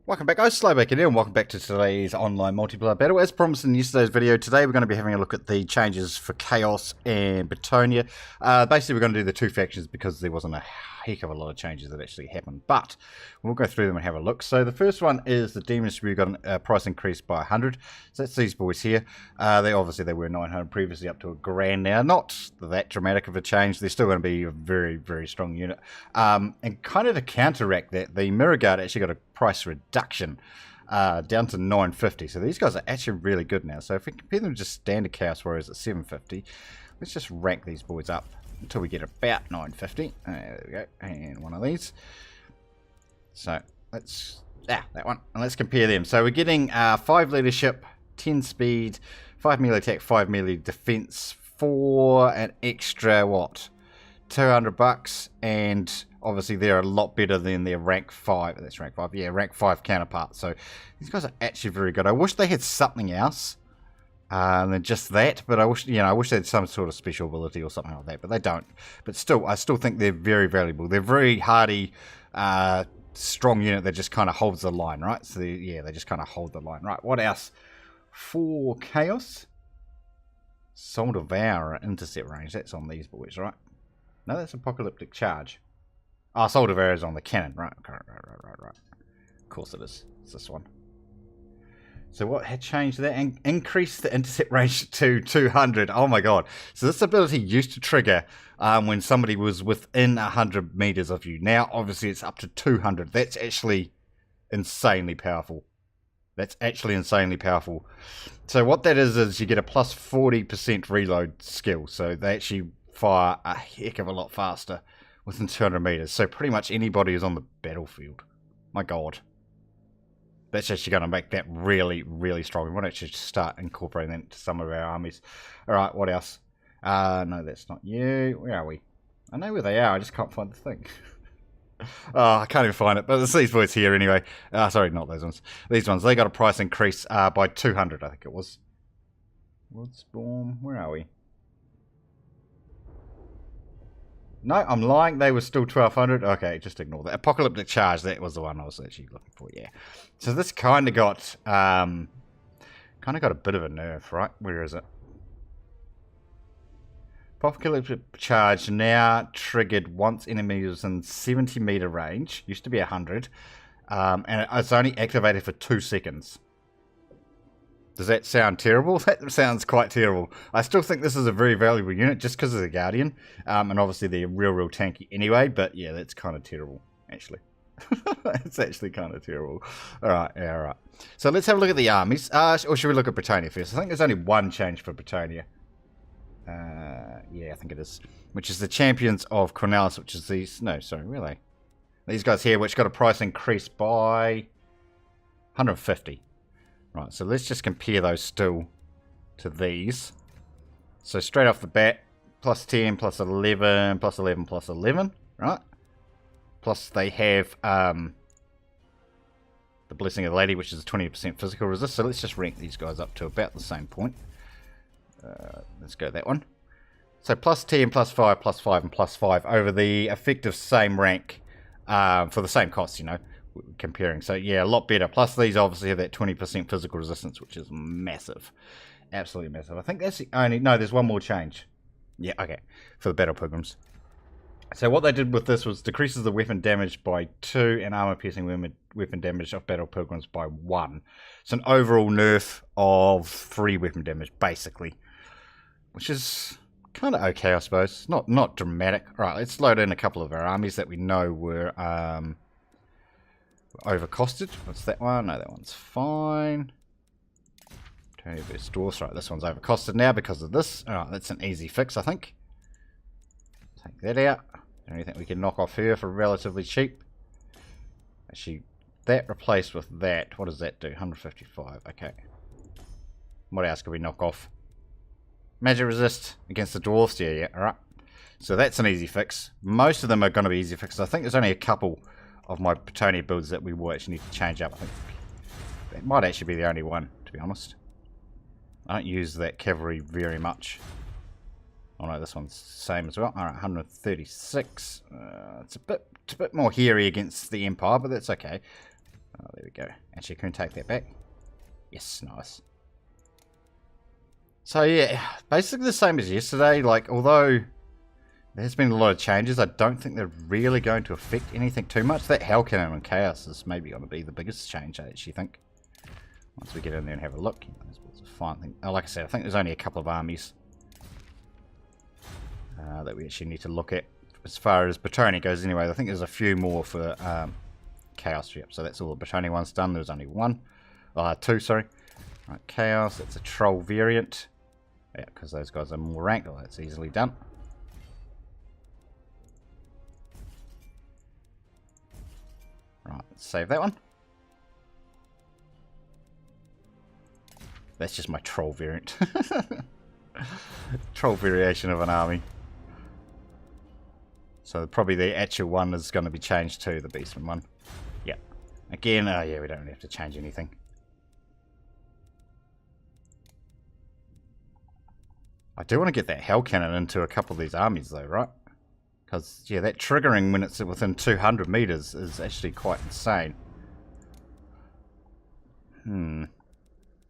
Welcome back guys, Slowback here, and welcome back to today's online multiplayer battle. As promised in yesterday's video, today we're going to be having a look at the changes for Chaos and Bretonnia. Basically we're going to do the two factions because there wasn't a heck of a lot of changes that actually happened, but we'll go through them and have a look. So the first one is the Demons. We got a price increase by 100, so that's these boys here. They were 900 previously, up to $1,000 now. Not that dramatic of a change, they're still going to be a very, very strong unit. And kind of to counteract that, the Mirror Guard actually got a price reduction down to 950. So these guys are actually really good now. So if we compare them to just standard Chaos Warriors at 750, let's just rank these boys up until we get about 950. There we go. And one of these. So let's that one. And let's compare them. So we're getting 5 leadership, 10 speed, 5 melee attack, 5 melee defense for an extra what? $200, and obviously they're a lot better than their rank 5. That's rank 5. Yeah, rank 5 counterparts. So these guys are actually very good. I wish they had something else than just that. But I wish they had some sort of special ability or something like that. But they don't. But still, I still think they're very valuable. They're very hardy, strong unit that just kind of holds the line, right? So yeah, they just kind of hold the line, right? What else? For Chaos, Soul Devourer intercept range. That's on these boys, right? No, that's Apocalyptic Charge. Oh, Soul Devourer is on the cannon. Right. Of course it is. It's this one. So what had changed that? And increased the intercept range to 200. Oh my god. So this ability used to trigger when somebody was within 100 meters of you. Now, obviously, it's up to 200. That's actually insanely powerful. So what that is you get a plus 40% reload skill. So they actually fire a heck of a lot faster within 200 meters. So pretty much anybody who's on the battlefield. My god. That's actually going to make that really, really strong. We want to actually start incorporating that into some of our armies. Alright, what else? No, that's not you. Where are we? I know where they are, I just can't find the thing. Oh, I can't even find it. But it's these boys here anyway. Sorry, not those ones. These ones. They got a price increase by 200, I think it was. Woodspawn. Where are we? No, I'm lying. They were still 1200. Okay, just ignore that. Apocalyptic Charge. That was the one I was actually looking for. Yeah. So this kind of got a bit of a nerf, right? Where is it? Apocalyptic Charge now triggered once enemy was in 70 meter range. Used to be 100, and it's only activated for 2 seconds. Does that sound terrible? That sounds quite terrible. I still think this is a very valuable unit just because of the Guardian. And obviously they're real tanky anyway. But yeah, that's kind of terrible, actually. It's actually kind of terrible. Alright, yeah, alright. So let's have a look at the armies. Or should we look at Bretonnia first? I think there's only one change for Bretonnia. Yeah, I think it is. Which is the Champions of Cornelis, which is these... No, sorry, really? These guys here, which got a price increase by 150. Right, so let's just compare those still to these. So straight off the bat, plus 10, plus 11, plus 11, plus 11, right? Plus they have the Blessing of the Lady, which is 20% physical resist. So let's just rank these guys up to about the same point. Let's go that one. So plus 10, plus 5, plus 5, and plus 5 over the effective same rank for the same cost, comparing. So yeah, a lot better. Plus these obviously have that 20% physical resistance, which is massive. Absolutely massive. I think that's the only... No, there's one more change. Yeah, okay. For the Battle Pilgrims. So what they did with this was decreases the weapon damage by 2 and armor piercing weapon damage of Battle Pilgrims by 1. So an overall nerf of 3 weapon damage, basically. Which is kind of okay, I suppose. Not dramatic. Alright, let's load in a couple of our armies that we know were... overcosted. What's that one? No, that one's fine. Turn versus Dwarfs. Right, this one's overcosted now because of this. Alright, that's an easy fix, I think. Take that out. Don't you think we can knock off her for relatively cheap? Actually, that replaced with that. What does that do? 155. Okay. What else can we knock off? Magic resist against the Dwarfs. Yeah, alright. So that's an easy fix. Most of them are going to be easy fixes. I think there's only a couple of my Bretonnia builds that we will actually need to change up. I think that might actually be the only one, to be honest. I don't use that cavalry very much. Oh no, this one's the same as well. Alright, 136. It's a bit more hairy against the Empire, but that's okay. Oh, there we go. Actually, can we take that back? Yes, nice. So yeah, basically the same as yesterday. Like, although there's been a lot of changes, I don't think they're really going to affect anything too much. That Hell Cannon and Chaos is maybe going to be the biggest change, I actually think. Once we get in there and have a look. It's a fine thing. Oh, like I said, I think there's only a couple of armies that we actually need to look at. As far as Bretonnia goes anyway, I think there's a few more for Chaos. Yep, so that's all the Bretonnia ones done. There's only two, sorry. Right, Chaos, that's a Troll variant. Yeah, because those guys are more ranked. Oh, that's easily done. Right, let's save that one. That's just my Troll variant. Troll variation of an army. So probably the actual one is going to be changed to the Beastman one. Yeah. Again, yeah, we don't really have to change anything. I do want to get that Hell Cannon into a couple of these armies though, right? Because, yeah, that triggering when it's within 200 meters is actually quite insane.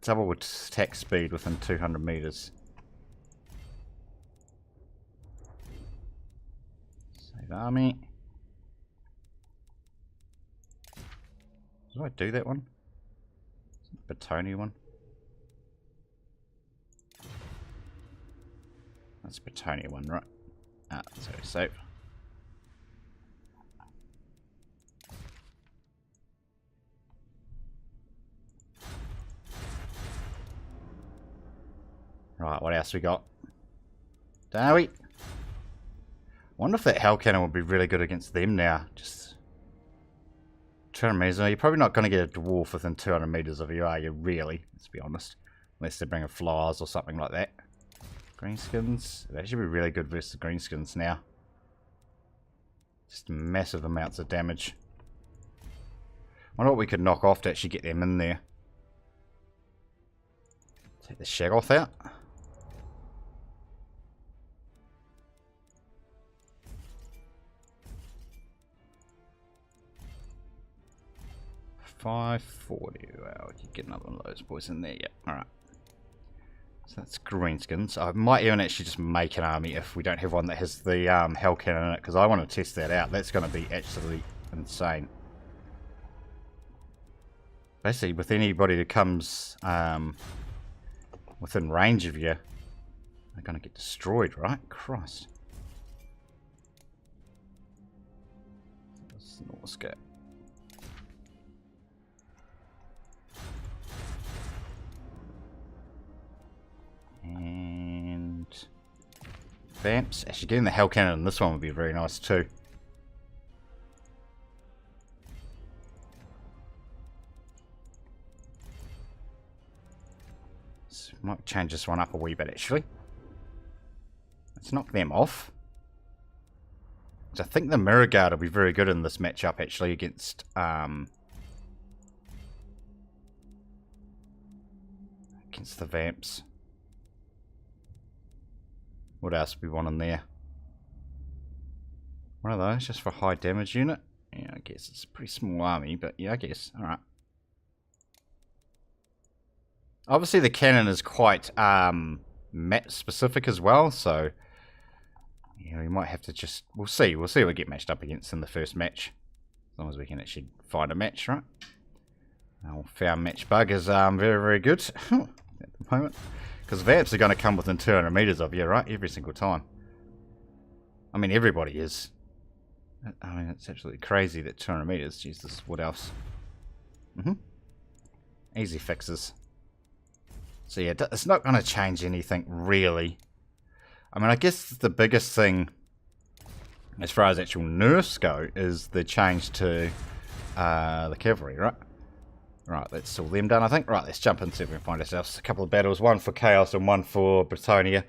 Double attack speed within 200 meters. Save army. Did I do that one? Bretonnia one? That's Bretonnia one, right? Ah, so save. Right, what else we got? Dowie. Wonder if that Hell Cannon would be really good against them now. Just 200 meters. You're probably not going to get a dwarf within 200 meters of you, are you? Really? Let's be honest. Unless they bring in flyers or something like that. Greenskins. It'd actually be really good versus the Greenskins now. Just massive amounts of damage. Wonder what we could knock off to actually get them in there. Take the Shaggoth out. $540. Well, you get another one of those boys in there. Yep. Alright. So that's Greenskins. I might even actually just make an army if we don't have one that has the Hell Cannon in it, because I want to test that out. That's going to be absolutely insane. Basically, with anybody that comes within range of you, they're going to get destroyed, right? Christ. Let's not get. And Vamps. Actually, getting the Hell Cannon in this one would be very nice too. So might change this one up a wee bit actually. Let's knock them off. So I think the Mirror Guard will be very good in this matchup actually against the Vamps. What else do we want in there? One of those, just for high damage unit. Yeah, I guess it's a pretty small army, but yeah, I guess. Alright. Obviously the cannon is quite map specific as well, so yeah, we might have to just we'll see what we get matched up against in the first match. As long as we can actually find a match, right? Our found match bug is very, very good at the moment. Because Vamps are going to come within 200 meters of you, right? Every single time. I mean, everybody is. I mean, it's absolutely crazy that 200 meters. Jesus, what else? Easy fixes. So yeah, it's not going to change anything, really. I mean, I guess the biggest thing, as far as actual nerfs go, is the change to the cavalry, right? Right, that's all them done, I think. Right, let's jump in and see if we can find ourselves a couple of battles. One for Chaos and one for Bretonnia.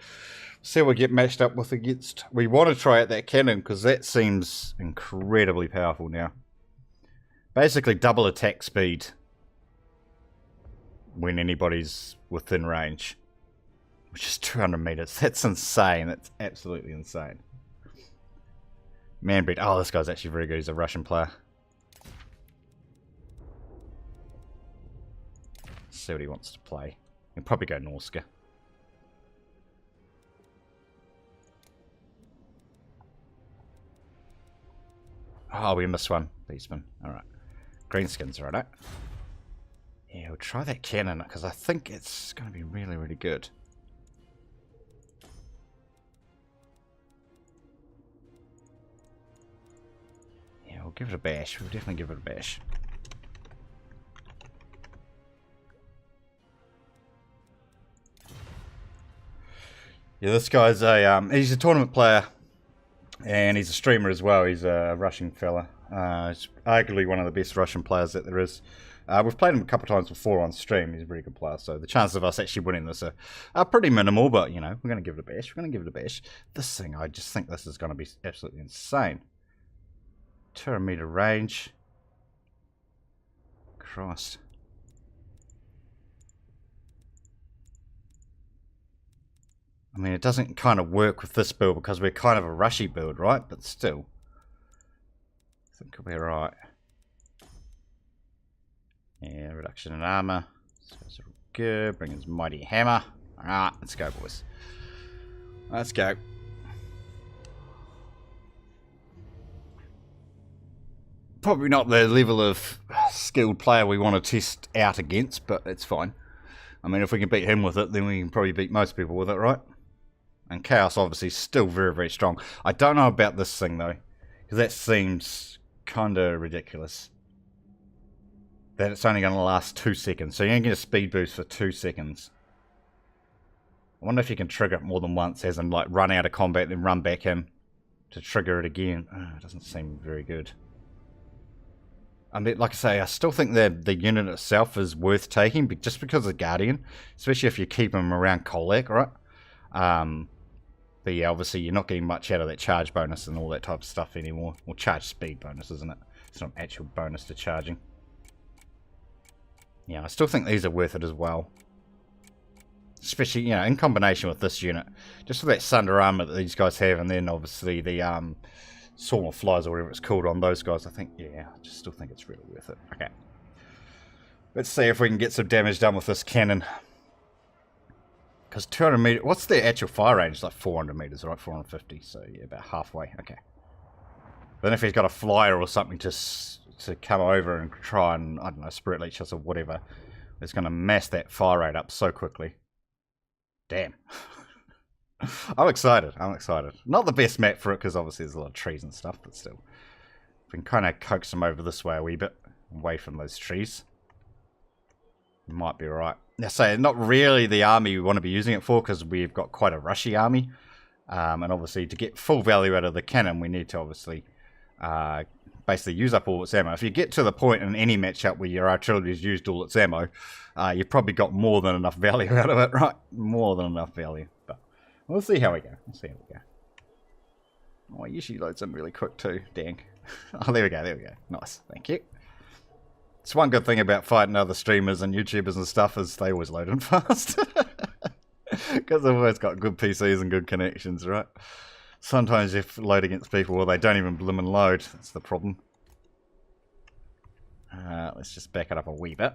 See what we get matched up with against. We want to try out that cannon because that seems incredibly powerful now. Basically double attack speed when anybody's within range. Which is 200 meters. That's insane. That's absolutely insane. Manbreed. Oh, this guy's actually very good. He's a Russian player. see what he wants to play. He'll probably go Norska. Oh, we missed one. Beastman. Alright. Greenskins, right? Yeah, we'll try that cannon, because I think it's going to be really, really good. Yeah, we'll give it a bash. We'll definitely give it a bash. Yeah, this guy's he's a tournament player. And he's a streamer as well. He's a Russian fella. He's arguably one of the best Russian players that there is. We've played him a couple of times before on stream. He's a very good player. So the chances of us actually winning this are pretty minimal. But, you know, we're going to give it a bash. We're going to give it a bash. This thing, I just think this is going to be absolutely insane. 200 meter range. Christ. I mean, it doesn't kind of work with this build because we're kind of a rushy build, right? But still, I think we're right. Yeah, reduction in armor. So good. Bring his mighty hammer. Alright, let's go, boys. Let's go. Probably not the level of skilled player we want to test out against, but it's fine. I mean, if we can beat him with it, then we can probably beat most people with it, right? And Chaos, obviously, is still very, very strong. I don't know about this thing, though. Because that seems kind of ridiculous. That it's only going to last 2 seconds. So you're going to get a speed boost for 2 seconds. I wonder if you can trigger it more than once, as in, like, run out of combat, then run back in to trigger it again. Oh, it doesn't seem very good. I mean, like I say, I still think that the unit itself is worth taking, but just because of Guardian. Especially if you keep him around Kolak, right? But yeah, obviously you're not getting much out of that charge bonus and all that type of stuff anymore. Or charge speed bonus, isn't it? It's not an actual bonus to charging. Yeah, I still think these are worth it as well. Especially, you know, in combination with this unit. Just with that Sunder armor that these guys have, and then obviously the Swarm of Flies or whatever it's called on those guys. I think, yeah, I just still think it's really worth it. Okay. Let's see if we can get some damage done with this cannon. Because 200 meters, what's the actual fire range? It's like 400 meters, right? 450, so yeah, about halfway. Okay. Then if he's got a flyer or something to come over and try and, I don't know, spirit leech us or whatever, it's going to mess that fire rate up so quickly. Damn. I'm excited. I'm excited. Not the best map for it because obviously there's a lot of trees and stuff, but still. We can kind of coax them over this way a wee bit, away from those trees. Might be right. Now, say not really the army we want to be using it for because we've got quite a rushy army, and obviously to get full value out of the cannon, we need to obviously basically use up all its ammo. If you get to the point in any matchup where your artillery has used all its ammo, you've probably got more than enough value out of it, right? More than enough value. But we'll see how we go. We'll see how we go. Oh, it usually loads in really quick too. Dang. Oh, there we go. There we go. Nice. Thank you. It's one good thing about fighting other streamers and YouTubers and stuff is they always load in fast. Because they've always got good PCs and good connections, right? Sometimes you load against people where they don't even blim and load. That's the problem. Let's just back it up a wee bit.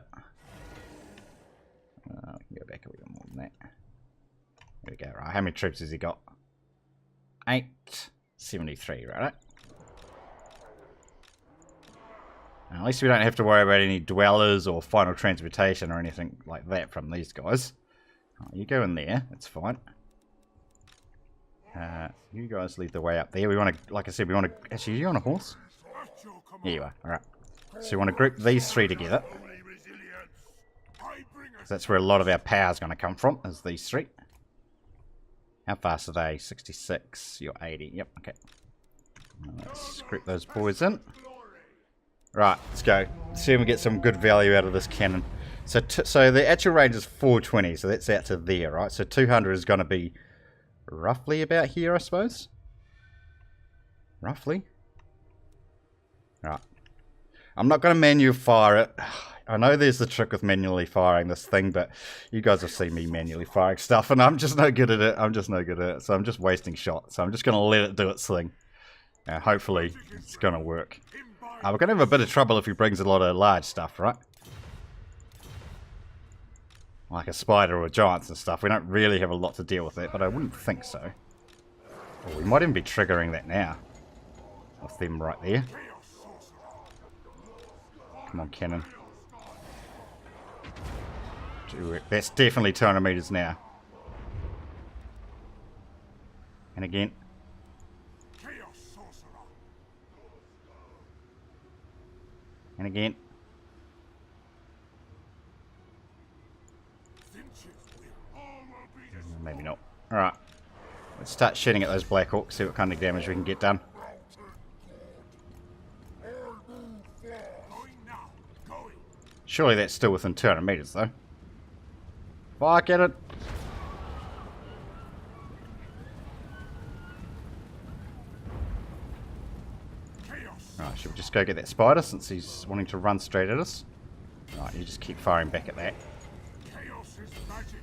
We can go back a wee bit more than that. There we go. Right, how many troops has he got? 873, right? At least we don't have to worry about any dwellers or final transportation or anything like that from these guys. You go in there, that's fine. You guys lead the way up there. We want to, like I said, we want to... Actually, are you on a horse? Here you are, alright. So we want to group these three together. That's where a lot of our power is going to come from, is these three. How fast are they? 66, you're 80. Yep, okay. Let's group those boys in. Right, let's go. Let's see if we get some good value out of this cannon. So the actual range is 420, so that's out to there, right? So 200 is going to be roughly about here, I suppose. Roughly. Right. I'm not going to manually fire it. I know there's the trick with manually firing this thing, but you guys have seen me manually firing stuff, and I'm just no good at it. I'm just no good at it, so I'm just wasting shots. So I'm just going to let it do its thing. Hopefully, it's going to work. We're going to have a bit of trouble if he brings a lot of large stuff, right? like a spider or giants and stuff. We don't really have a lot to deal with it, but I wouldn't think so. Or we might even be triggering that now. With them right there. Come on, cannon. That's definitely 200 meters now. And again. And again. Maybe not. Alright. Let's start shooting at those Black Hawks, see what kind of damage we can get done. Surely that's still within 200 meters though. Fuck at it. Alright, should we just go get that spider since he's wanting to run straight at us? Alright, you just keep firing back at that. Chaos is magic.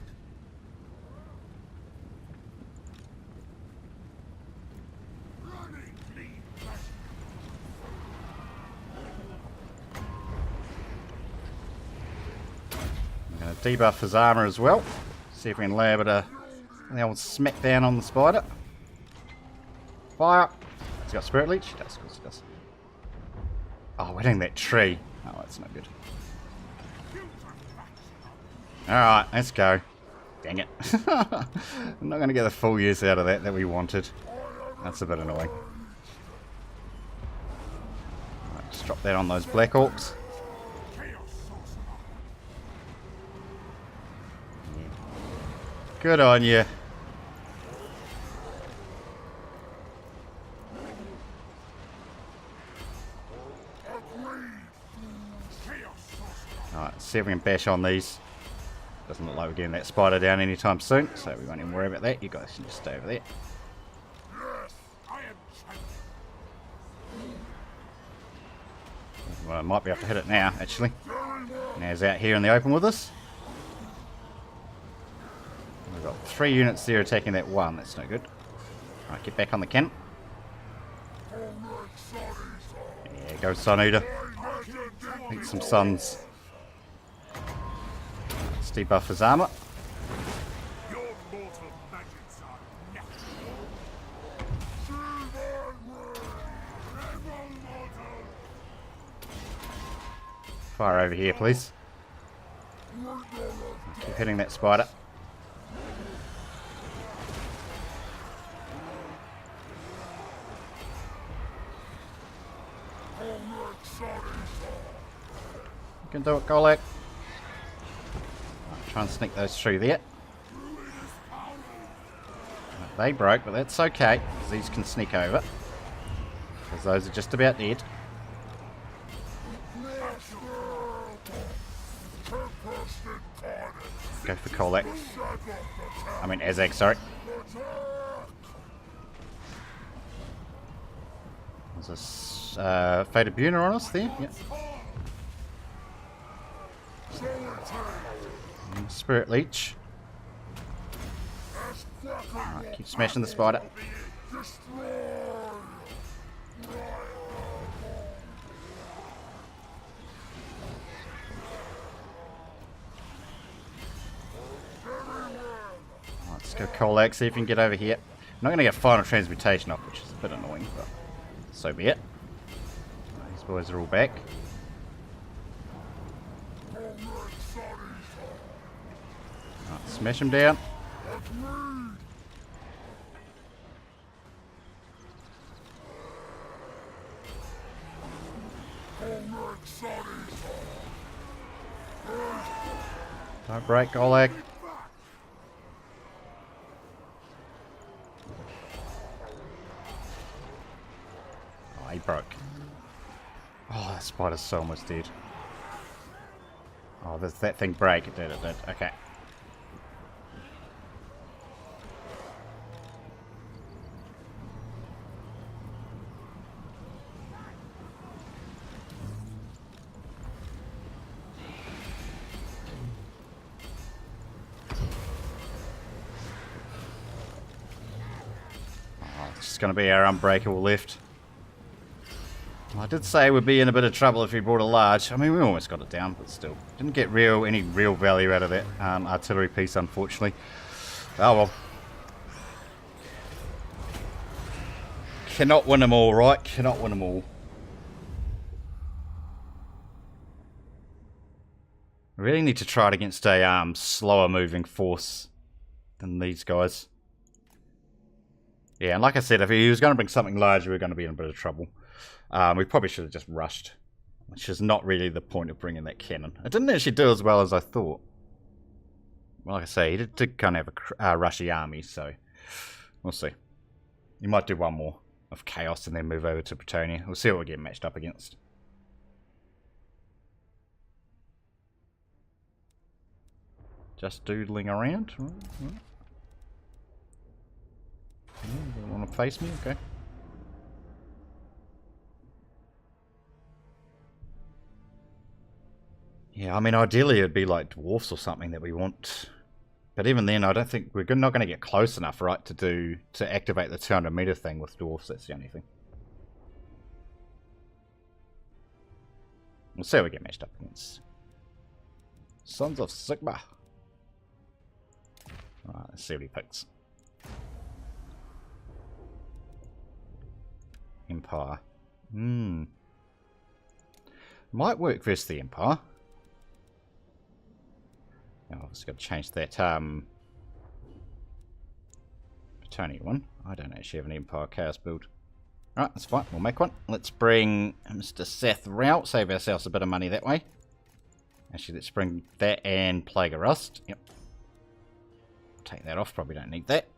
I'm going to debuff his armor as well. See if we can lay a bit of the old smack down on the spider. Fire! He's got Spirit Leech? He does, of course he does. Oh, we're hitting that tree. Oh, that's not good. Alright, let's go. Dang it. I'm not going to get the full use out of that we wanted. That's a bit annoying. Right, just drop that on those Black Hawks. Yeah. Good on you. Alright, see if we can bash on these. Doesn't look like we're getting that spider down anytime soon, so we won't even worry about that. You guys can just stay over there. Well, I might be able to hit it now, actually. Now he's out here in the open with us. We've got 3 units there attacking that one. That's no good. Alright, get back on the cannon. Yeah, go Sun Eater. Eat some suns. Let's debuff his armor. Fire over here, please. Keep hitting that spider. You can do it, Golak. Try and sneak those through there. They broke, but that's okay, because these can sneak over. Because those are just about dead. Go for Kolak. I mean Azag, sorry. There's this Faded Buna on us there. Yep. And Spirit Leech. Alright, keep smashing the spider. Let's go Kolak, see if we can get over here. I'm not going to get final transmutation off, which is a bit annoying, but so be it. These boys are all back. Right, smash him down. Don't break, Golak. Oh, he broke. Oh, that spider's so almost dead. Oh, does that thing break? It did, it did. Okay. It's going to be our unbreakable left. I did say we'd be in a bit of trouble if we brought a large. I mean, we almost got it down, but still. Didn't get any real value out of that artillery piece, unfortunately. Oh well. Cannot win them all, right? Cannot win them all. I really need to try it against a slower moving force than these guys. Yeah, and like I said, if he was going to bring something large, we were going to be in a bit of trouble. We probably should have just rushed, which is not really the point of bringing that cannon. It didn't actually do as well as I thought. Well, like I say, he did kind of have a rushy army, so we'll see. He might do one more of Chaos and then move over to Bretonnia. We'll see what we get matched up against. Just doodling around. You want to face me? Okay. Yeah, I mean, ideally it'd be like dwarfs or something that we want. But even then, I don't think we're not going to get close enough, right, to activate the 200 meter thing with dwarfs. That's the only thing. We'll see how we get matched up against. Sons of Sigma. Alright, let's see what he picks. Empire. Might work versus the Empire. Oh, I've just got to change that Bretonnia one. I don't actually have an Empire Chaos build. Alright, that's fine. We'll make one. Let's bring Mr. Seth Rout. Save ourselves a bit of money that way. Actually, let's bring that and Plague of Rust. Yep. Take that off. Probably don't need that.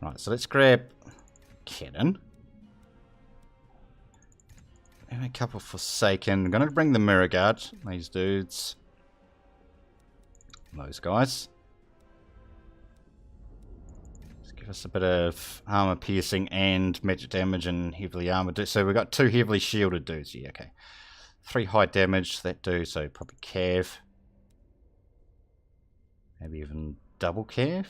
Right, so let's grab Cannon. And a couple of Forsaken. I'm going to bring the Mirror Guard. These dudes. Those guys. Let's give us a bit of armor piercing and magic damage and heavily armored. So we've got 2 heavily shielded dudes. Yeah, okay. 3 high damage that do, so probably Cav. Maybe even double Cav.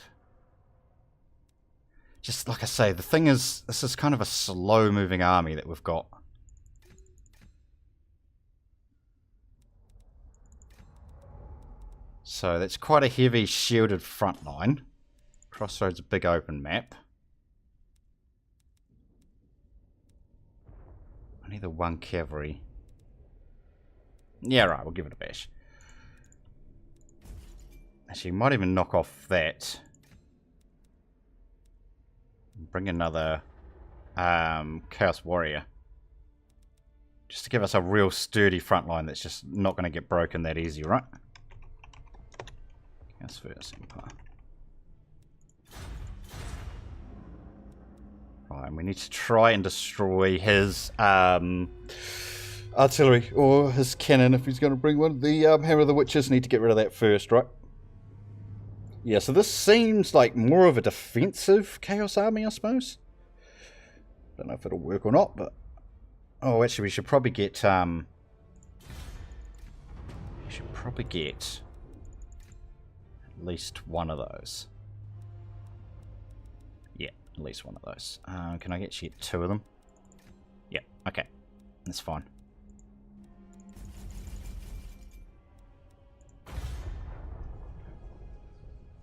Just like I say, the thing is, this is kind of a slow moving army that we've got. So that's quite a heavy shielded front line. Crossroads, a big open map. I need the 1 cavalry. Yeah, right, we'll give it a bash. Actually, might even knock off that. Bring another Chaos Warrior. Just to give us a real sturdy front line that's just not going to get broken that easy, right? Chaos first Empire. Right, and we need to try and destroy his artillery or his cannon if he's going to bring one. The Hammer of the Witches, need to get rid of that first, right? Yeah, so this seems like more of a defensive Chaos army, I suppose. Don't know if it'll work or not, but... Oh, actually, we should probably get... at least one of those. Yeah, at least one of those. Can I actually get 2 of them? Yeah, okay. That's fine.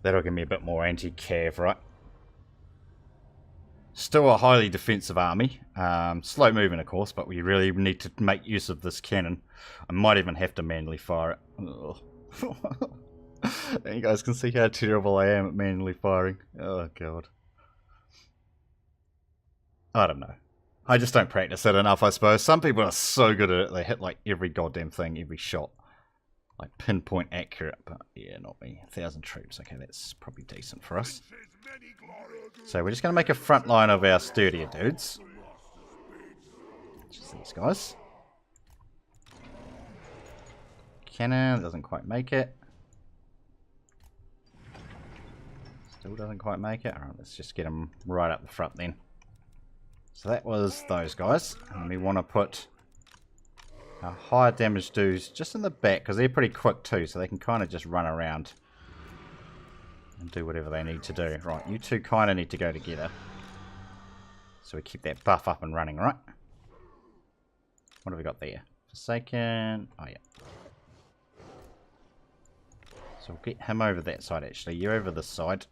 That'll give me a bit more anti-cav, right? Still a highly defensive army. Slow moving, of course, but we really need to make use of this cannon. I might even have to manually fire it. And you guys can see how terrible I am at manually firing. Oh, God. I don't know. I just don't practice it enough, I suppose. Some people are so good at it, they hit like every goddamn thing, every shot. Like pinpoint accurate, but yeah, not me. 1,000 troops, okay, that's probably decent for us. So we're just going to make a front line of our sturdier dudes. Just these guys. Cannon doesn't quite make it. Still doesn't quite make it. Alright, let's just get them right up the front then. So that was those guys. And we want to put our higher damage dudes just in the back, because they're pretty quick too, so they can kind of just run around and do whatever they need to do. Right, you two kind of need to go together. So we keep that buff up and running, right? What have we got there? Forsaken. Oh, yeah. So we'll get him over that side, actually. You over this side.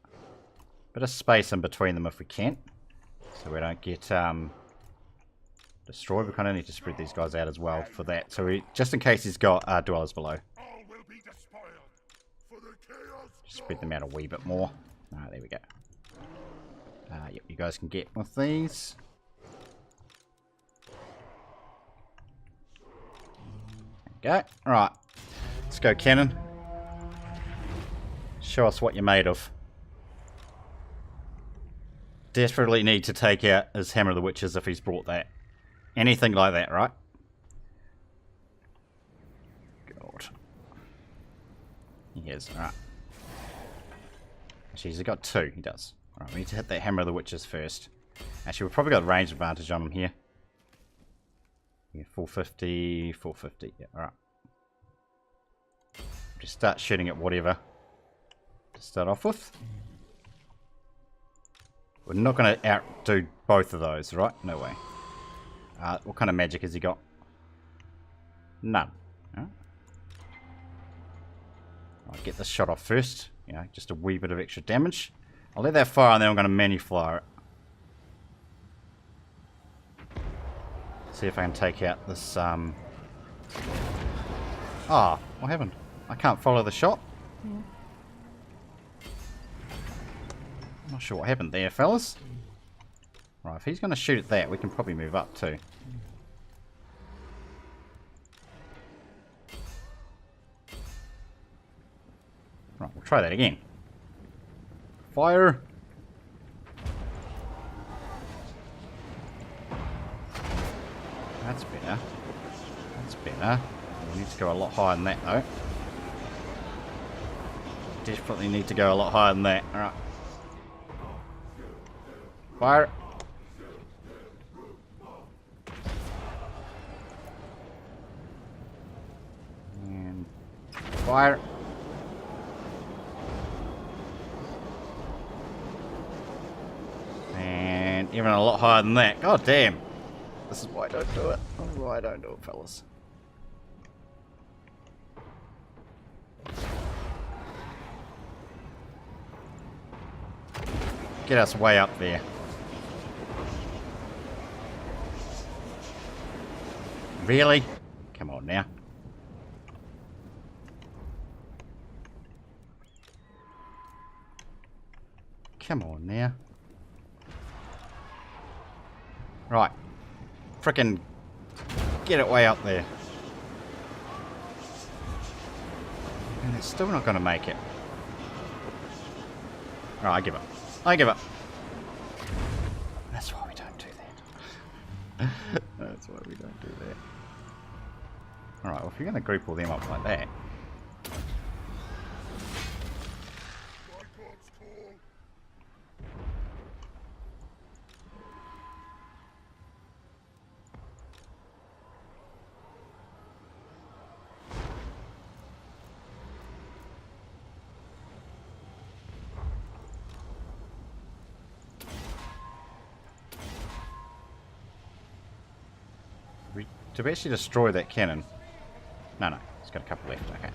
Bit of space in between them if we can. So we don't get destroyed. We kind of need to spread these guys out as well for that. So we, just in case he's got dwellers below. Just spread them out a wee bit more. There we go. Yep, you guys can get with these. There we go. Alright. Let's go, cannon. Show us what you're made of. Desperately need to take out his Hammer of the Witches if he's brought that. Anything like that, right? God. He is, alright. Actually, he's got 2. He does. Alright, we need to hit that Hammer of the Witches first. Actually, we've probably got range advantage on him here. Yeah, 450, 450. Yeah, alright. Just start shooting at whatever to start off with. We're not going to outdo both of those, right? No way. What kind of magic has he got? None. Right. I'll get this shot off first. You know, just a wee bit of extra damage. I'll let that fire and then I'm going to manu-fire it. See if I can take out this, what happened? I can't follow the shot. I'm not sure what happened there, fellas. Right, if he's going to shoot at that, we can probably move up too. Right, we'll try that again. Fire! That's better. That's better. We need to go a lot higher than that, though. Definitely need to go a lot higher than that. Alright. Fire! And fire! And even a lot higher than that. God damn! This is why I don't do it. This is why I don't do it, fellas. Get us way up there. Really? Come on now. Come on now. Right. Frickin' get it way up there. And it's still not going to make it. Alright, I give up. I give up. That's why we don't do that. That's why we don't do that. Alright, well if you're going to group all them up like that. Did we actually destroy that cannon? No, no. It's got a couple left. Okay.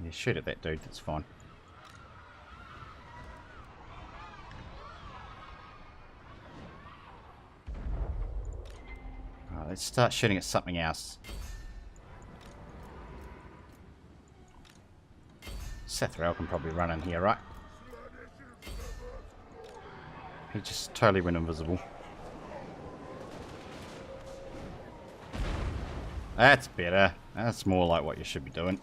Yeah, shoot at that dude. That's fine. Let's start shooting at something else. Sethrel can probably run in here, right? He just totally went invisible. That's better. That's more like what you should be doing.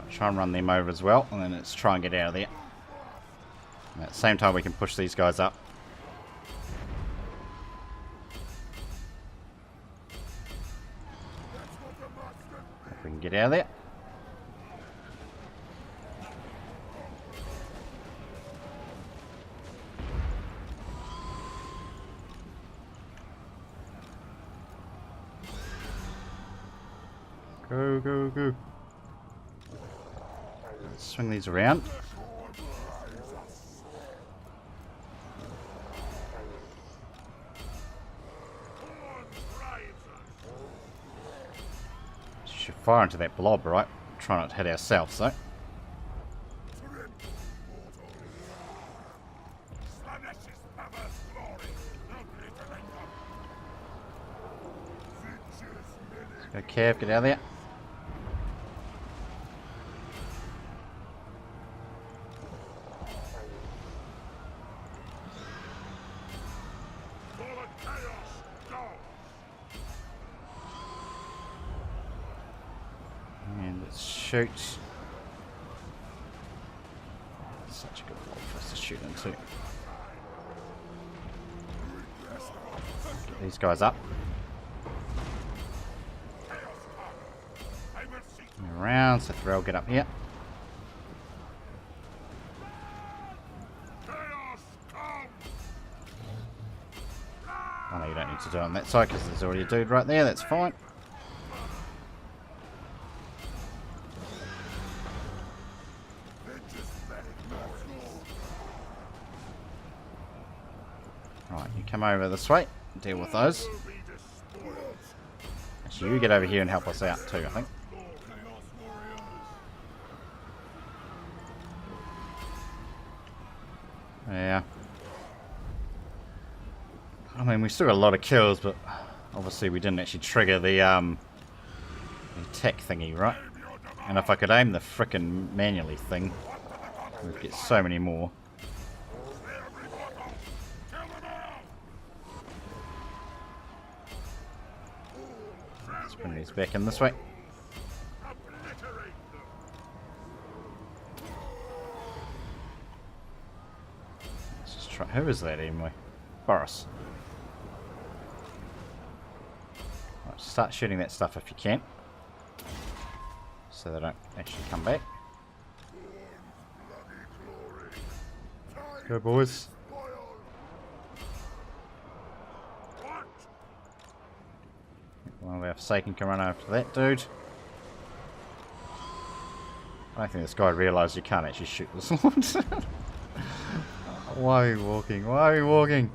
Try and run them over as well, and then let's try and get out of there. And at the same time we can push these guys up. get out of there. Go, go, go. Swing these around. Should fire into that blob, right? Try not to hit ourselves, though. Let's go, Cav, get out of there. Shoot. Such a good blob for us to shoot into. Get these guys up. Around, so Thrall, get up here. Oh no, you don't need to do it on that side because there's already a dude right there, that's fine. Right, you come over this way, deal with those. Actually, you get over here and help us out too, I think. Yeah. I mean, we still got a lot of kills, but obviously we didn't actually trigger the attack thingy, right? And if I could aim the frickin' manually thing, we'd get so many more. Let's bring these back in this way. Let's just try. Who is that anyway? Boris. Right, start shooting that stuff if you can, so they don't actually come back. Let's go, boys. One of our Forsaken can run after that dude. I don't think this guy realised you can't actually shoot the swords. Why are we walking? Why are we walking?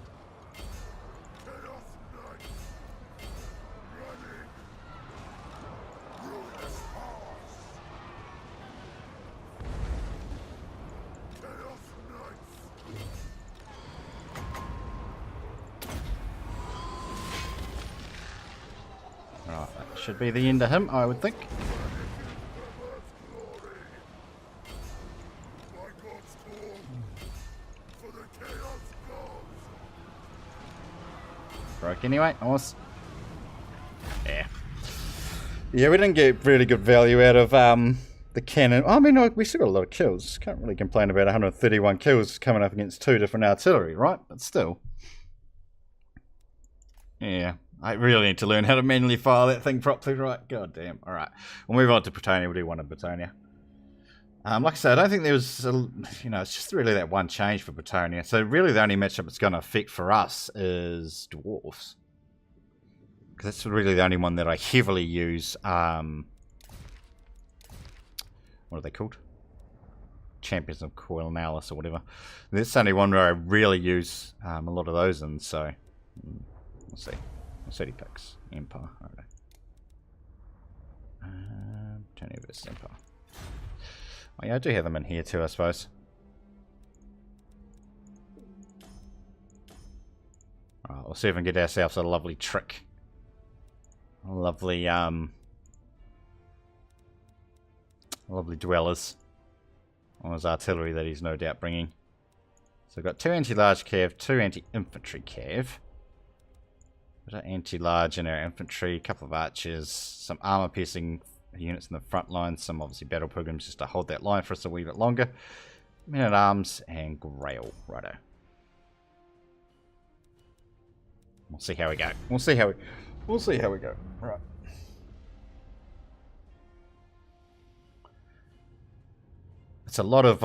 Right, that should be the end of him, I would think. Broke anyway, nice. Yeah. Yeah, we didn't get really good value out of the cannon. I mean, we still got a lot of kills. Can't really complain about 131 kills coming up against 2 different artillery, right? But still. Yeah. I really need to learn how to manually fire that thing properly, right? God damn. Alright. We'll move on to Bretonnia. We'll do one in Bretonnia. Like I said, I don't think there was, it's just really that one change for Bretonnia. So really the only matchup it's going to affect for us is Dwarves. Because that's really the only one that I heavily use. What are they called? Champions of Coilnalis or whatever. That's the only one where I really use a lot of those in, so we'll see. City picks. Empire. Okay. Bretonnia versus Empire. Oh yeah, I do have them in here too, I suppose. Alright, we'll see if we can get ourselves a lovely trick. A lovely, lovely dwellers on his artillery that he's no doubt bringing. So we've got 2 anti-large cav, 2 anti-infantry cav. We've got anti-large in our infantry, a couple of archers, some armor-piercing units in the front line, some obviously battle pilgrims just to hold that line for us a wee bit longer. Men-at-arms and Grail. Righto. We'll see how we go. We'll see how we go. Right. it's a lot of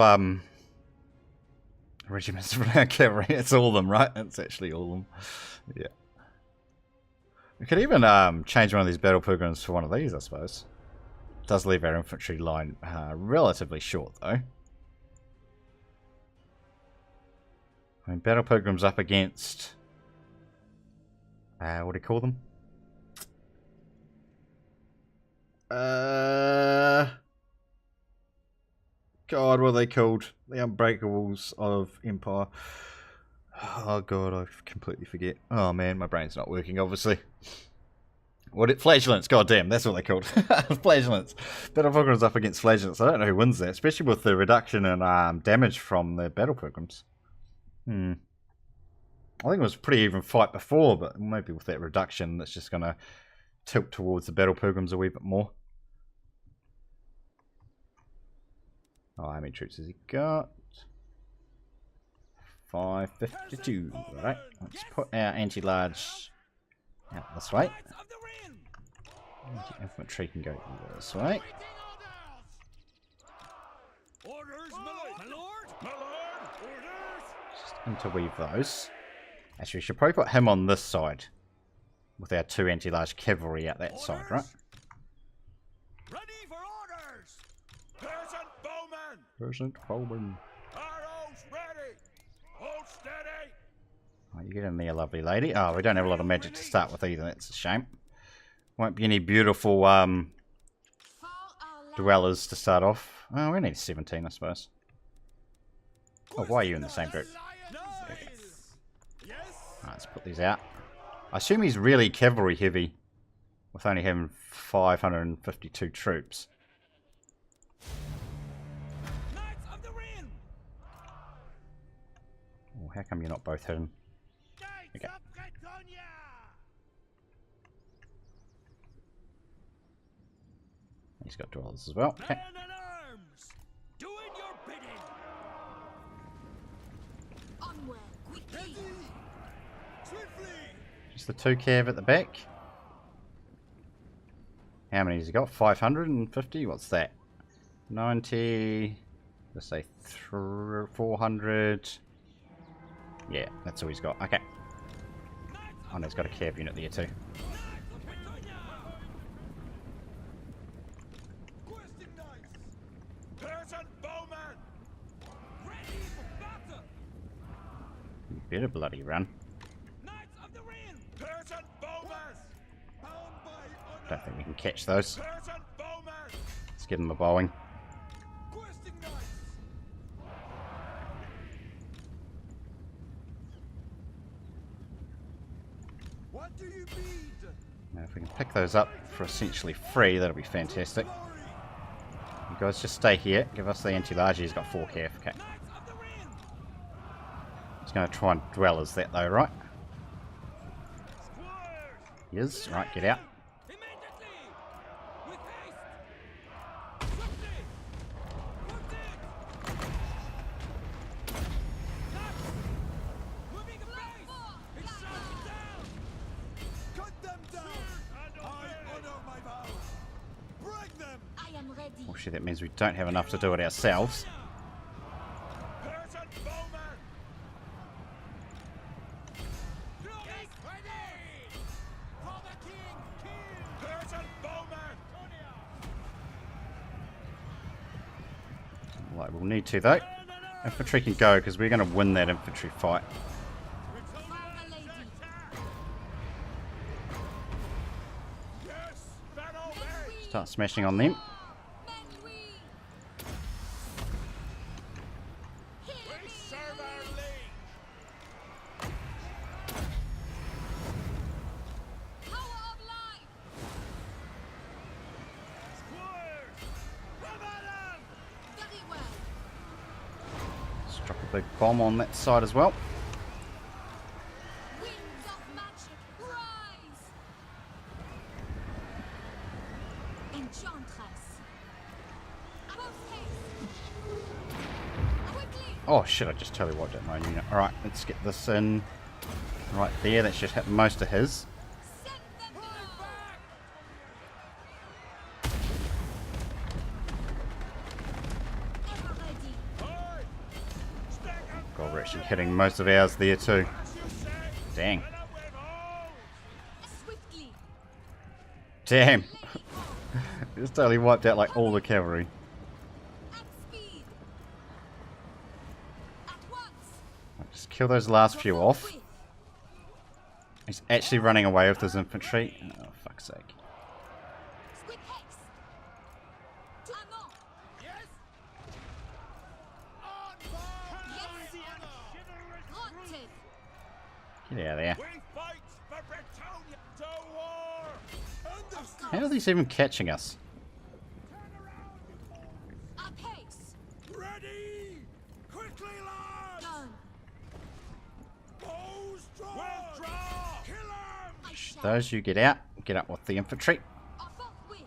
regiments of cavalry. It's all of them, right? It's actually all of them. Yeah. We could even change one of these battle pilgrims for one of these, I suppose. It does leave our infantry line relatively short, though. I mean, battle pilgrims up against... what do you call them? God, what are they called? The Unbreakables of Empire. Oh god, I completely forget. Oh man, my brain's not working, obviously. Flagellants, goddamn, that's what they're called. Flagellants. Battle pilgrims up against flagellants. I don't know who wins that, especially with the reduction in damage from the battle pilgrims. I think it was a pretty even fight before, but maybe with that reduction, that's just going to tilt towards the battle pilgrims a wee bit more. Oh, how many troops has he got? 552. Right, let's put our anti-large out this way. Infantry can go this way. Just interweave those. Actually, we should probably put him on this side with our 2 anti-large cavalry out that side, right? Ready for orders! Peasant bowmen! Peasant bowmen. Arrows ready! Hold steady! Oh, you get in there, lovely lady. Oh, we don't have a lot of magic to start with either. That's a shame. Won't be any beautiful dwellers to start off. Oh, we need 17, I suppose. Oh, why are you in the same group? Okay. Right, let's put these out. I assume he's really cavalry heavy, with only having 552 troops. Oh, how come you're not both hidden? Okay. He's got dwellers as well. Okay. Just the 2 cav at the back. How many has he got? 550? What's that? 90. Let's say 400. Yeah, that's all he's got. Okay. Oh, no, he's got a cav unit there too. You better bloody run. Don't think we can catch those. Let's give them a bowing. Now if we can pick those up for essentially free, that'll be fantastic. You guys just stay here. Give us the anti-large. He's got 4 cav. Okay. He's going to try and dwellers that though, right? He is. Right, get out. Oh shit, that means we don't have enough to do it ourselves. Like, we'll need to though. Infantry can go because we're going to win that infantry fight. Start smashing on them. Drop a big bomb on that side as well. Oh shit, I just totally wiped out my unit. Alright, let's get this in right there. That should hit most of his. actually hitting most of ours there too. Dang. Swiftly. Damn. Just totally wiped out like all the cavalry. At speed. At once. Just kill those last few off. Forthwith. He's actually running away with his infantry. Oh, fuck's sake. With haste. To Anon. Yes. Granted. Get out of there. We fight for Bretonnia. To war. Understood. How are these even catching us? Apace. Ready. Quickly, lads. Done. Bows drawn. Withdraw. Kill 'em. I shall. Those you get out. Get up with the infantry. Forthwith.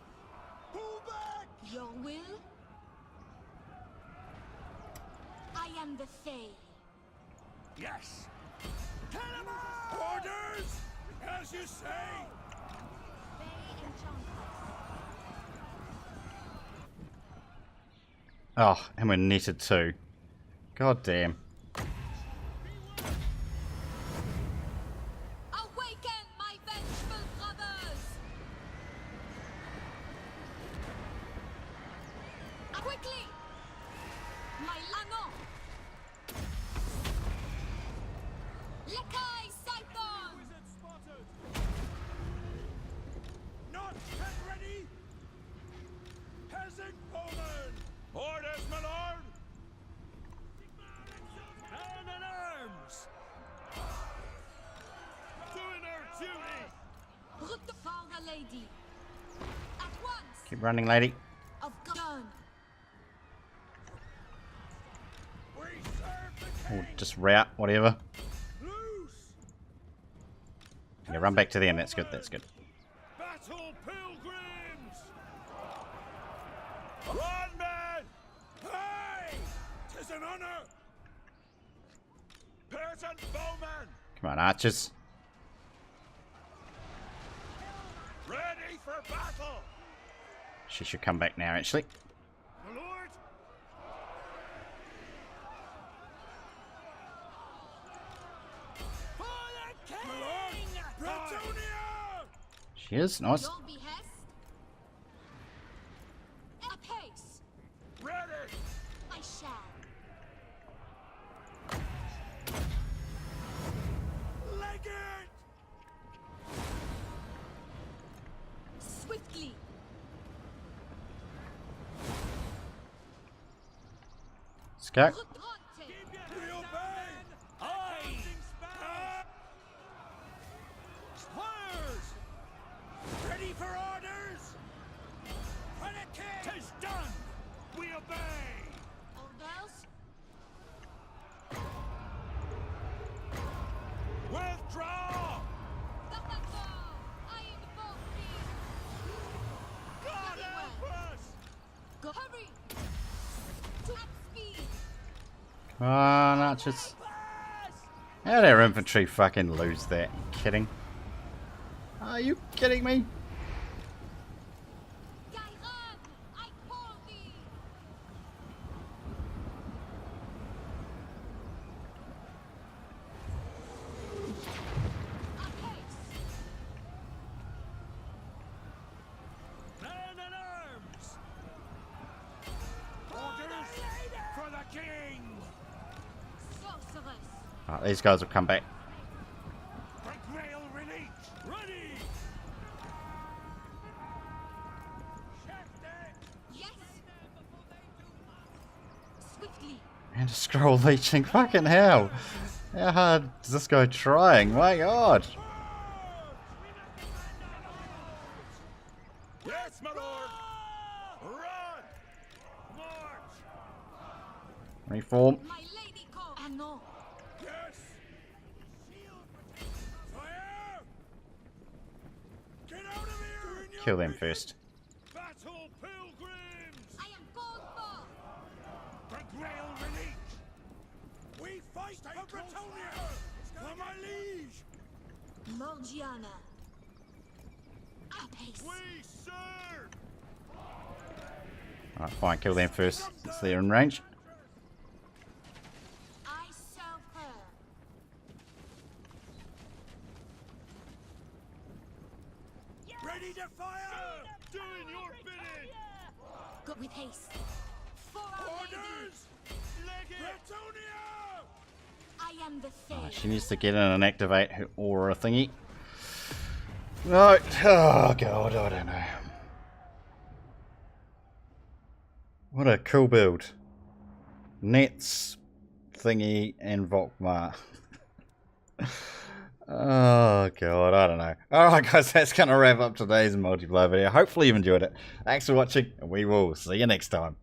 Pull back. Your will. I am the Fae. Yes. Kill 'em all. Orders. As you say. Fae enchantress. Oh, and we're netted too. God damn. Awaken, my vengeful brothers! Quickly! My Lano! Lekai Saiton! Wizard spotted. Not yet ready. Peasant bowman. Orders, my lord. Man in arms. Doing our duty. Route for the lady! At once! Keep running, lady. Of gun! We serve the Or king. just route, whatever. Loose. Yeah, run back to them. That's good. That's good. Battle pilgrims. Run, men. Hey! 'Tis an honor. Peasant bowman. Come on, archers. Ready for battle. She should come back now, actually. My lord. For the king. My lord. Bretonia. She is. Nice. Your behest? Apace! Ready. I shall. Leg it. Swiftly! Let's go. Retrante! We obey. Aye. Squires. Ready for orders. For the king. 'Tis done. We obey. Orders? Withdraw. Dapako! I invoke thee! God help us. Go hurry! To at speed! Come on, archers. How did our infantry fucking lose that? Kidding? Are you kidding me? Gairan! I call thee! Apace! Man in arms. Orders for the king. Sorceress! Alright, these guys will come back. The Grail release. Ready. Yes! Swiftly! And a scroll leeching. Fucking hell. How hard is this guy trying? My god. Yes, my lord. Run. March. Reform. My lady call! Anon! Yes. Fire. Get out of here. Doing your Kill them bidding. first. Battle pilgrims. I am called for! The Grail release. We fight for Bretonia. For my liege. Morgiana! Apace! We serve. Alright, fine. Kill them first. Since they're in range. I serve Ready to fire! Doing your bidding! Go with haste. For our lady. Orders! Bretonnia! I am the fae. She needs to get in and activate her aura thingy. No. Oh, God. I don't know. What a cool build. Nets, thingy, and Volkmar. Oh, God. I don't know. Alright, guys. That's going to wrap up today's multiplayer video. Hopefully you've enjoyed it. Thanks for watching, and we will see you next time.